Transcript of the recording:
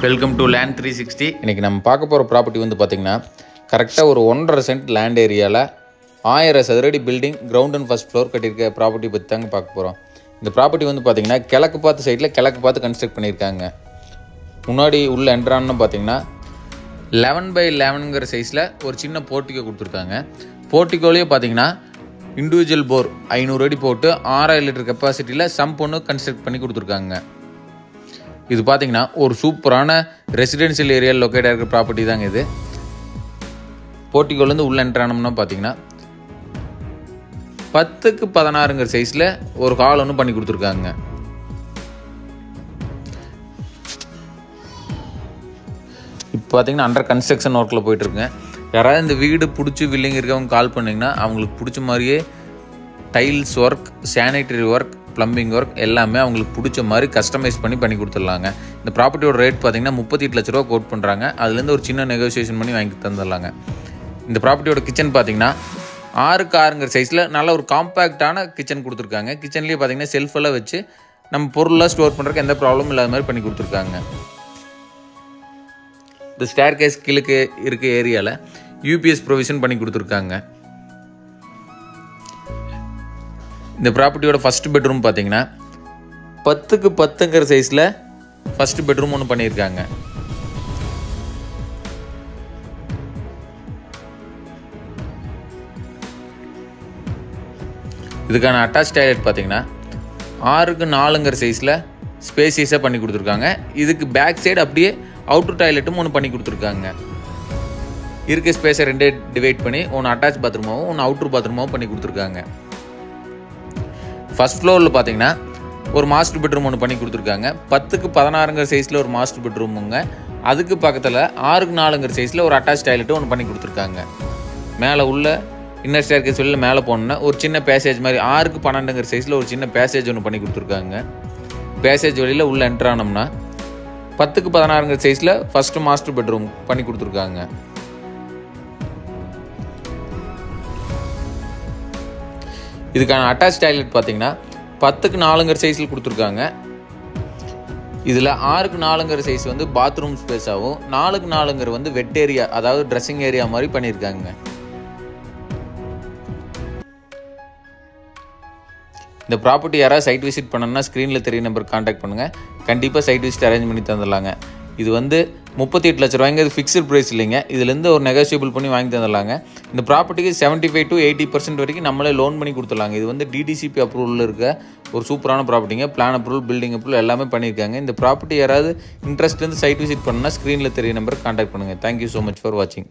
Welcome to land 360. இன்றைக்கி நம்ம பார்க்க போகிற ப்ராப்பர்ட்டி வந்து பார்த்திங்கன்னா கரெக்டாக ஒரு 1.5 சென்ட் லேண்ட் ஏரியாவில் 1000 சதுரடி building ground and first floor கட்டியிருக்க ப்ராப்பர்ட்டி பற்றி தாங்க பார்க்க போகிறோம். இந்த ப்ராப்பர்ட்டி வந்து பார்த்திங்கன்னா கிழக்கு பார்த்து சைடில் கிழக்கு பார்த்து கன்ஸ்ட்ரக்ட் பண்ணியிருக்காங்க. முன்னாடி உள்ள என்ட்ரான்னு பார்த்திங்கன்னா 11x11ங்கிற சைஸில் ஒரு சின்ன போர்ட்டிகோ கொடுத்துருக்காங்க. போர்ட்டிகோலேயே பார்த்திங்கன்னா இண்டிவிஜுவல் போர் 500 அடி போட்டு 6000 லிட்டர் கெப்பாசிட்டியில் சம்ப் ஒன்று கன்ஸ்ட்ரக்ட் பண்ணி கொடுத்துருக்காங்க. இது பார்த்தீங்கன்னா ஒரு சூப்பரான ரெசிடென்ஷியல் ஏரியாவில் லொக்கேட் ஆகிருக்கிற ப்ராப்பர்ட்டி தாங்க இது. போர்ட்டிகோலேருந்து உள்ள என்ட்ரானோம்னா பார்த்தீங்கன்னா 10x16ங்கிற சைஸில் ஒரு ஹால் ஒன்று பண்ணி கொடுத்துருக்காங்க. இப்போ பார்த்தீங்கன்னா அண்டர் கன்ஸ்ட்ரக்ஷன் ஒர்க்கில் போயிட்டுருக்குங்க. யாராவது இந்த வீடு பிடிச்சி வில்லிங் இருக்கவங்க கால் பண்ணிங்கன்னா அவங்களுக்கு பிடிச்ச மாதிரியே tiles work, sanitary work, plumbing work எல்லாமே அவங்களுக்கு பிடிச்ச மாதிரி கஸ்டமைஸ் பண்ணி கொடுத்துடலாங்க. இந்த ப்ராப்பர்ட்டியோட ரேட் பார்த்தீங்கன்னா 38 லட்ச ரூபா கோட் பண்ணுறாங்க. அதுலேருந்து ஒரு சின்ன நெகோசியேஷன் பண்ணி வாங்கி தந்துடலாங்க. இந்த ப்ராப்பர்ட்டியோட கிச்சன் பார்த்தீங்கன்னா 6x6ங்கிற சைஸில் நல்ல ஒரு காம்பேக்டான கிச்சன் கொடுத்துருக்காங்க. கிச்சன்லேயே பார்த்தீங்கன்னா செல்ஃபெல்லாம் வச்சு நம்ம பொருளாக ஸ்டோர் பண்ணுறதுக்கு எந்த ப்ராப்ளமும் இல்லாத மாதிரி பண்ணி கொடுத்துருக்காங்க. இந்த ஸ்டேர் கேஸ் கீழே இருக்க ஏரியாவில் யூபிஎஸ் ப்ரொவிஷன் பண்ணி கொடுத்துருக்காங்க. இந்த ப்ராப்பர்ட்டியோட ஃபஸ்ட் பெட்ரூம் பார்த்தீங்கன்னா 10x10ங்கிற சைஸில் ஃபஸ்ட் பெட்ரூம் ஒன்று பண்ணியிருக்காங்க. இதுக்கான அட்டாச் டாய்லெட் பார்த்தீங்கன்னா 6x4ங்கிற சைஸில் ஸ்பேசியஸாக பண்ணி கொடுத்துருக்காங்க. இதுக்கு பேக் சைடு அப்படியே அவுட்டர் டாய்லெட்டும் ஒன்று பண்ணி கொடுத்துருக்காங்க. இருக்க ஸ்பேஸை ரெண்டே டிவைட் பண்ணி ஒன்று அட்டாச் பாத்ரூமாகவும் ஒன்று அவுட்டர் பாத்ரூமாகவும் பண்ணி கொடுத்துருக்காங்க. ஃபஸ்ட் ஃப்ளோரில் பார்த்தீங்கன்னா ஒரு மாஸ்டர் பெட்ரூம் ஒன்று பண்ணி கொடுத்துருக்காங்க. 10x16ங்கிற சைஸில் ஒரு மாஸ்டர் பெட்ரூமுங்க. அதுக்கு பக்கத்தில் 6x4ங்கிற சைஸில் ஒரு அட்டாச் டாய்லெட்டும் ஒன்று பண்ணி கொடுத்துருக்காங்க. மேலே உள்ள இன்னர் ஸ்டேர் கேஸ் வெளியில் மேலே போனோன்னா ஒரு சின்ன பேசேஜ் மாதிரி 6x12ங்கிற சைஸில் ஒரு சின்ன பேசேஜ் ஒன்று பண்ணி கொடுத்துருக்காங்க. பேசேஜ் வெளியில் உள்ள என்ட்ரானோம்னா 10x16ங்கிற சைஸில் ஃபஸ்ட்டு மாஸ்டர் பெட்ரூம் பண்ணி கொடுத்துருக்காங்க. இதுக்கான அட்டாச் டாய்லெட் பார்த்தீங்கன்னா 10x4ங்கிற சைஸில் கொடுத்துருக்காங்க. இதில் 6x4ங்கிற சைஸ் வந்து பாத்ரூம் ஸ்பேஸாகவும் 4x4ங்கிற வந்து வெட் ஏரியா, அதாவது ட்ரெஸ்ஸிங் ஏரியா மாதிரி பண்ணியிருக்காங்க. இந்த ப்ராப்பர்ட்டி யாராவது சைட் விசிட் பண்ணணும்னா ஸ்க்ரீனில் தெரிய நம்பர் கான்டாக்ட் பண்ணுங்கள். கண்டிப்பாக சைட் விசிட் அரேஞ்ச் பண்ணி தந்துடலாங்க. இது வந்து 38 லட்ச ரூபாய்ங்க. இது ஃபிக்ஸ்டு ப்ரைஸ் இல்லைங்க. இதுலேருந்து ஒரு நெகோசியபிள் பண்ணி வாங்கி தந்துடலாங்க. இந்த ப்ராப்பர்ட்டிக்கு 75 to 80% வரைக்கும் நம்மளே லோன் பண்ணி கொடுத்துடலாங்க. இது வந்து டிடிசிபி அப்ரூவலில் இருக்க ஒரு சூப்பரான ப்ராப்பர்ட்டிங்க. பிளான் அப்ரூவல், பில்டிங் அப்ரூவல் எல்லாமே பண்ணியிருக்காங்க. இந்த ப்ராப்பர்ட்டி யாராவது இன்ட்ரெஸ்ட் இருந்து சைட் விசிட் பண்ணணும்னா ஸ்க்ரீனில் தெரிய நம்பர் கான்டாக்ட் பண்ணுங்கள். தேங்க்யூ ஸோ மச் ஃபார் வாட்சிங்.